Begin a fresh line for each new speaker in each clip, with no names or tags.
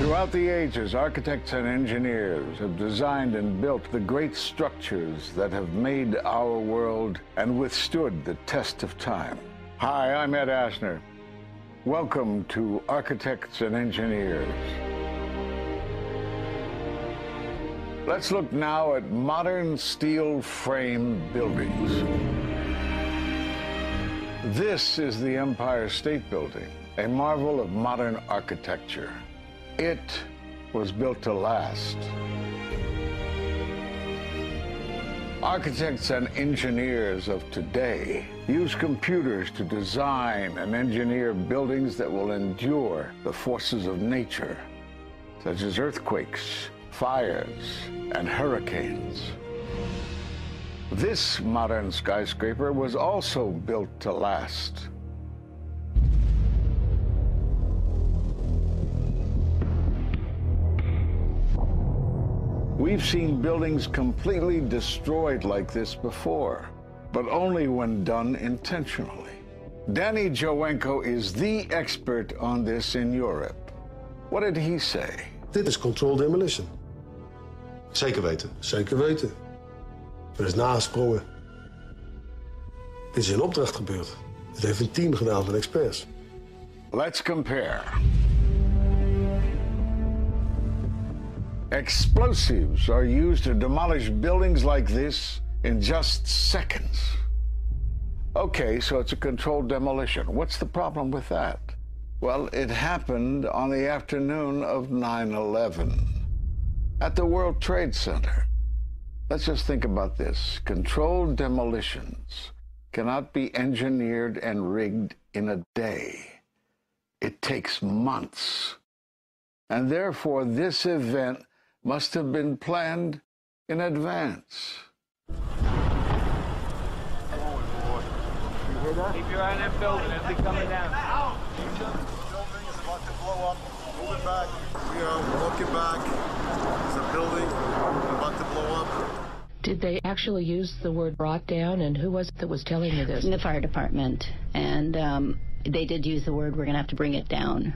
Throughout the ages, architects and engineers have designed and built the great structures that have made our world and withstood the test of time. Hi, I'm Ed Asner. Welcome to Architects and Engineers. Let's look now at modern steel frame buildings. This is the Empire State Building, a marvel of modern architecture. It was built to last. Architects and engineers of today use computers to design and engineer buildings that will endure the forces of nature, such as earthquakes, fires, and hurricanes. This modern skyscraper was also built to last. We've seen buildings completely destroyed like this before, but only when done intentionally. Danny Jowenko is the expert on this in Europe. What did he say?
Dit is controlled demolition.
Zeker weten.
Zeker weten. Er is nagesprongen. Dit is in opdracht gebeurd. Dit heeft een team gedaan van experts.
Let's compare. Explosives are used to demolish buildings like this in just seconds. Okay, so it's a controlled demolition. What's the problem with that? Well, it happened on the afternoon of 9/11 at the World Trade Center. Let's just think about this. Controlled demolitions cannot be engineered and rigged in a day. It takes months. And therefore, this event must have been planned in advance.
You hear that? Keep your eye on that building. It'll be coming down.
The building is about to blow up. Move it back. We are walking back. There's a building about to blow up.
Did they actually use the word brought down, and who was it that was telling you this?
The fire department, and they did use the word, we're going to have to bring it down.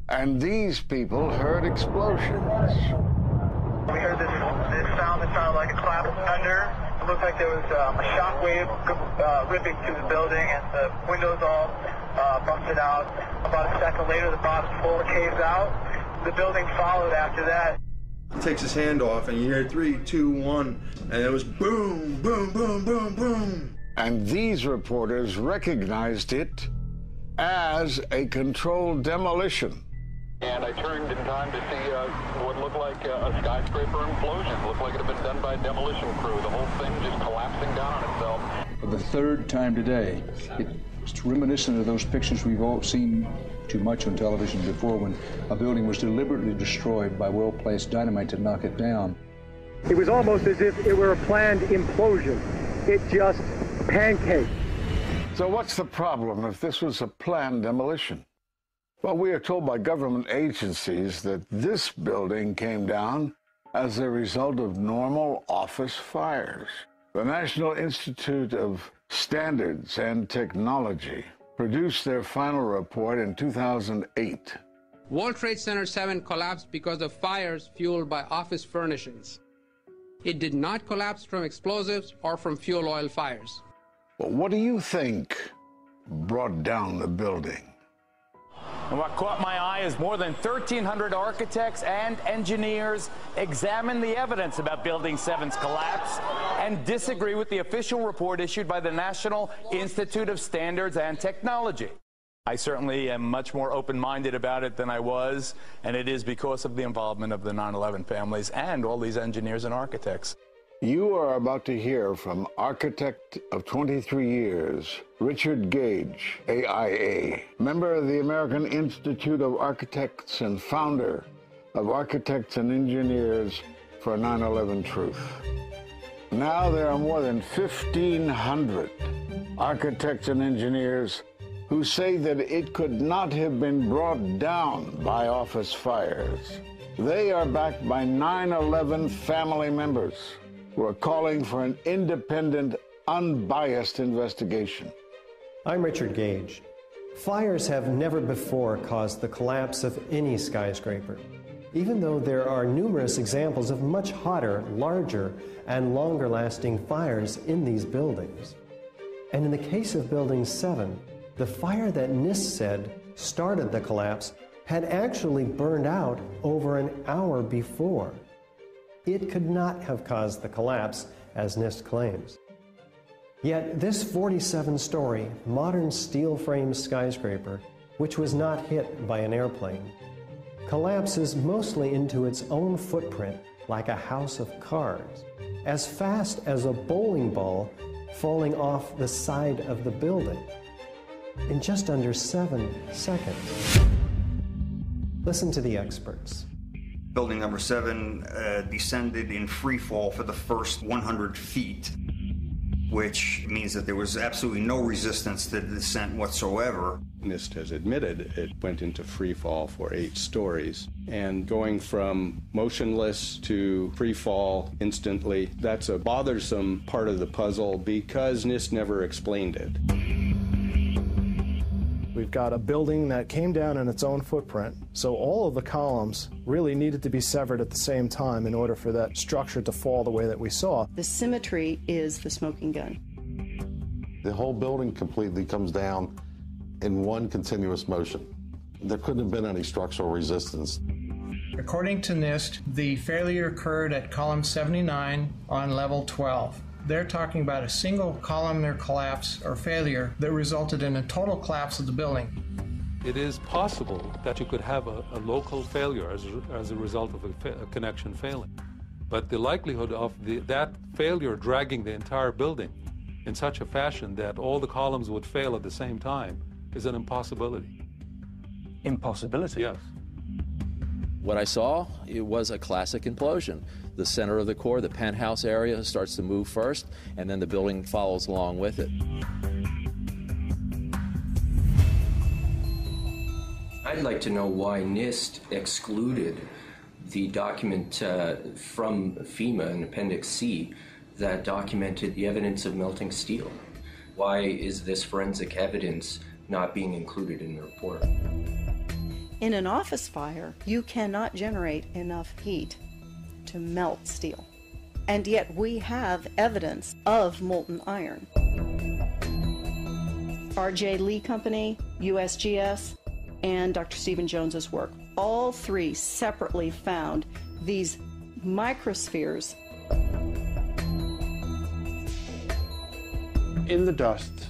And these people heard explosions.
We heard this sound that sounded like a clap of thunder. It looked like there was a shock wave ripping through the building, and the windows all busted out. About a second later, the bottom floor caves out. The building followed after that.
He takes his hand off, and you hear 3, 2, 1, and it was boom, boom, boom, boom, boom.
And these reporters recognized it as a controlled demolition.
And I turned in time to see what looked like a skyscraper implosion. Looked like it had been done by a demolition crew. The whole thing just collapsing down on itself.
For the third time today, it's reminiscent of those pictures we've all seen too much on television before, when a building was deliberately destroyed by well-placed dynamite to knock it down.
It was almost as if it were a planned implosion. It just pancaked.
So what's the problem if this was a planned demolition? Well, we are told by government agencies that this building came down as a result of normal office fires. The National Institute of Standards and Technology produced their final report in 2008.
World Trade Center 7 collapsed because of fires fueled by office furnishings. It did not collapse from explosives or from fuel oil fires.
Well, what do you think brought down the building?
And what caught my eye is more than 1,300 architects and engineers examine the evidence about Building 7's collapse and disagree with the official report issued by the National Institute of Standards and Technology. I certainly am much more open-minded about it than I was, and it is because of the involvement of the 9/11 families and all these engineers and architects.
You are about to hear from architect of 23 years, Richard Gage, AIA, member of the American Institute of Architects and founder of Architects and Engineers for 9/11 Truth. Now there are more than 1,500 architects and engineers who say that it could not have been brought down by office fires. They are backed by 9/11 family members who are calling for an independent, unbiased investigation.
I'm Richard Gage. Fires have never before caused the collapse of any skyscraper. even though there are numerous examples of much hotter, larger, and longer-lasting fires in these buildings. And in the case of Building 7, the fire that NIST said started the collapse had actually burned out over an hour before. It could not have caused the collapse, as NIST claims. Yet this 47-story, modern steel-frame skyscraper, which was not hit by an airplane, collapses mostly into its own footprint like a house of cards, as fast as a bowling ball falling off the side of the building, in just under 7 seconds. Listen to the experts.
Building number 7 descended in free fall for the first 100 feet, which means that there was absolutely no resistance to the descent whatsoever.
NIST has admitted it went into free fall for 8 stories. And going from motionless to free fall instantly, that's a bothersome part of the puzzle because NIST never explained it.
We've got a building that came down in its own footprint, so all of the columns really needed to be severed at the same time in order for that structure to fall the way that we saw.
The symmetry is the smoking gun.
The whole building completely comes down in one continuous motion. There couldn't have been any structural resistance.
According to NIST, the failure occurred at column 79 on level 12. They're talking about a single columnar collapse or failure that resulted in a total collapse of the building.
It is possible that you could have a local failure as a result of a connection failing. But the likelihood of that failure dragging the entire building in such a fashion that all the columns would fail at the same time is an impossibility.
Impossibility?
Yes.
What I saw, it was a classic implosion. The center of the core, the penthouse area, starts to move first, and then the building follows along with it.
I'd like to know why NIST excluded the document from FEMA in Appendix C that documented the evidence of melting steel. Why is this forensic evidence not being included in the report?
In an office fire, you cannot generate enough heat to melt steel. And yet we have evidence of molten iron. R.J. Lee Company, USGS, and Dr. Stephen Jones's work, all three separately found these microspheres.
In the dust,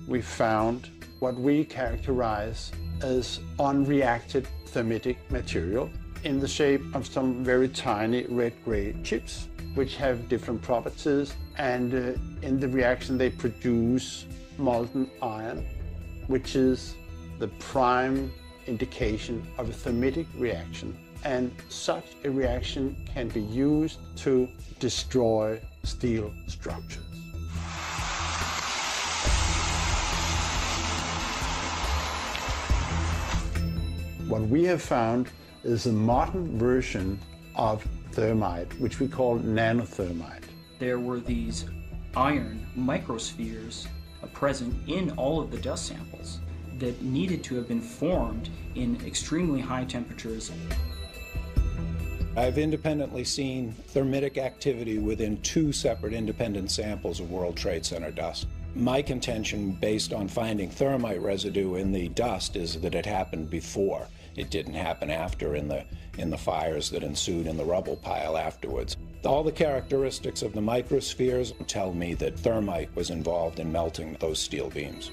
we found what we characterize as unreacted thermitic material in the shape of some very tiny red-gray chips, which have different properties, and in the reaction they produce molten iron, which is the prime indication of a thermitic reaction. And such a reaction can be used to destroy steel structures. What we have found is a modern version of thermite, which we call nanothermite.
There were these iron microspheres present in all of the dust samples that needed to have been formed in extremely high temperatures.
I've independently seen thermitic activity within 2 separate independent samples of World Trade Center dust. My contention, based on finding thermite residue in the dust, is that it happened before. It didn't happen after in the fires that ensued in the rubble pile afterwards. All the characteristics of the microspheres tell me that thermite was involved in melting those steel beams.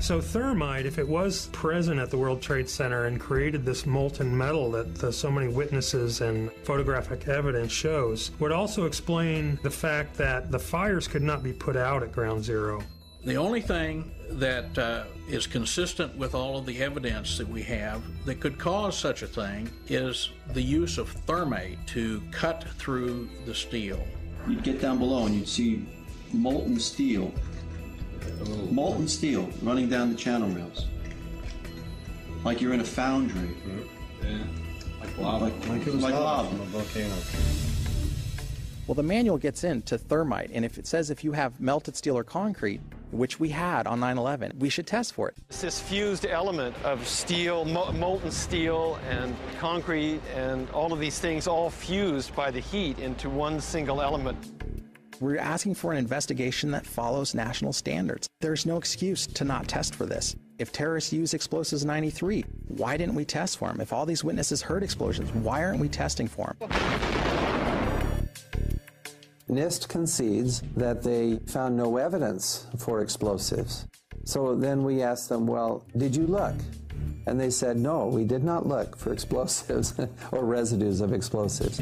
So thermite, if it was present at the World Trade Center and created this molten metal that so many witnesses and photographic evidence shows, would also explain the fact that the fires could not be put out at Ground Zero.
The only thing that is consistent with all of the evidence that we have that could cause such a thing is the use of thermite to cut through the steel.
You'd get down below and you'd see molten steel running down the channel rails. Like you're in a foundry.
Yeah. Like lava.
Like it was lava.
From a volcano.
Well, the manual gets into thermite, and if it says if you have melted steel or concrete,
which we had on 9/11. We should test for it.
It's this fused element of steel, molten steel and concrete and all of these things all fused by the heat into one single element.
We're asking for an investigation that follows national standards. There's no excuse to not test for this. If terrorists used explosives in '93, why didn't we test for them? If all these witnesses heard explosions, why aren't we testing for them?
NIST concedes that they found no evidence for explosives. So then we asked them, well, did you look? And they said, no, we did not look for explosives or residues of explosives.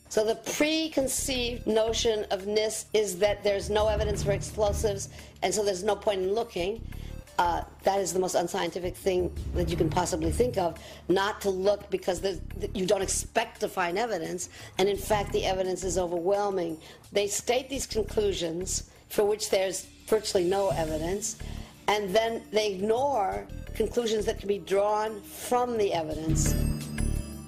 So the preconceived notion of NIST is that there's no evidence for explosives, and so there's no point in looking. That is the most unscientific thing that you can possibly think of, not to look because you don't expect to find evidence, and in fact the evidence is overwhelming. They state these conclusions for which there's virtually no evidence, and then they ignore conclusions that can be drawn from the evidence.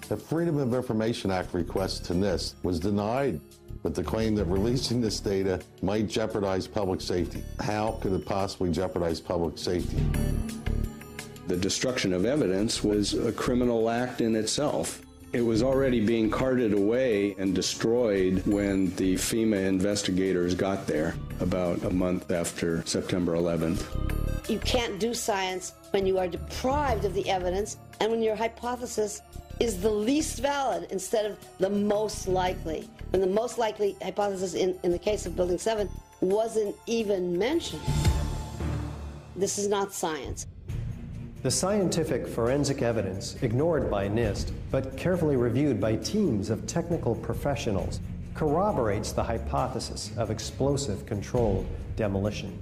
The Freedom of Information Act request to NIST was denied with the claim that releasing this data might jeopardize public safety. How could it possibly jeopardize public safety?
The destruction of evidence was a criminal act in itself. It was already being carted away and destroyed when the FEMA investigators got there about a month after September 11th.
You can't do science when you are deprived of the evidence and when your hypothesis is the least valid instead of the most likely. When the most likely hypothesis in the case of Building 7 wasn't even mentioned. This is not science.
The scientific forensic evidence, ignored by NIST, but carefully reviewed by teams of technical professionals, corroborates the hypothesis of explosive controlled demolition.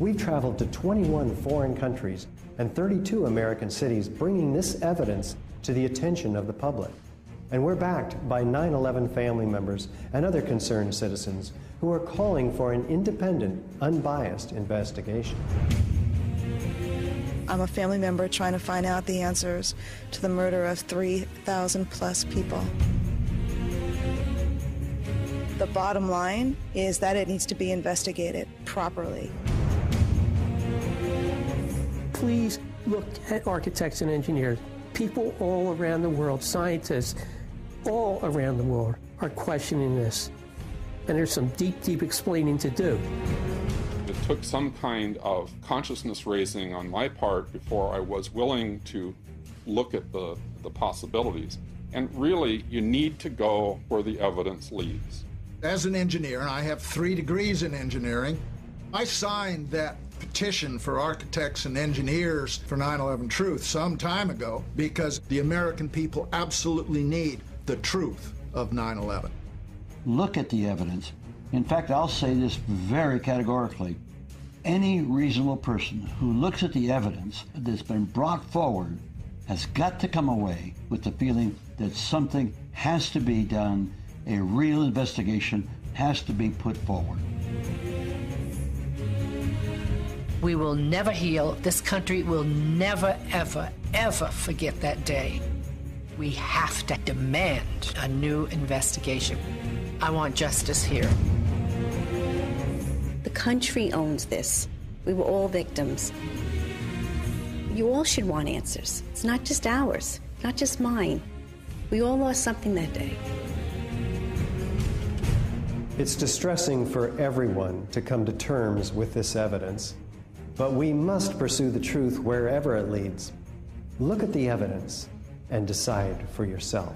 We've traveled to 21 foreign countries and 32 American cities, bringing this evidence to the attention of the public. And we're backed by 9/11 family members and other concerned citizens who are calling for an independent, unbiased investigation.
I'm a family member trying to find out the answers to the murder of 3,000 plus people. The bottom line is that it needs to be investigated properly.
Please look at architects and engineers. People all around the world, scientists all around the world are questioning this. And there's some deep, deep explaining to do.
It took some kind of consciousness raising on my part before I was willing to look at the possibilities. And really, you need to go where the evidence leads.
As an engineer, and I have 3 degrees in engineering, I signed that petition for architects and engineers for 9/11 Truth some time ago because the American people absolutely need the truth of 9/11.
Look at the evidence. In fact, I'll say this very categorically. Any reasonable person who looks at the evidence that's been brought forward has got to come away with the feeling that something has to be done, a real investigation has to be put forward.
We will never heal. This country will never, ever, ever forget that day. We have to demand a new investigation. I want justice here.
The country owns this. We were all victims. You all should want answers. It's not just ours, not just mine. We all lost something that day.
It's distressing for everyone to come to terms with this evidence, but we must pursue the truth wherever it leads. Look at the evidence and decide for yourself.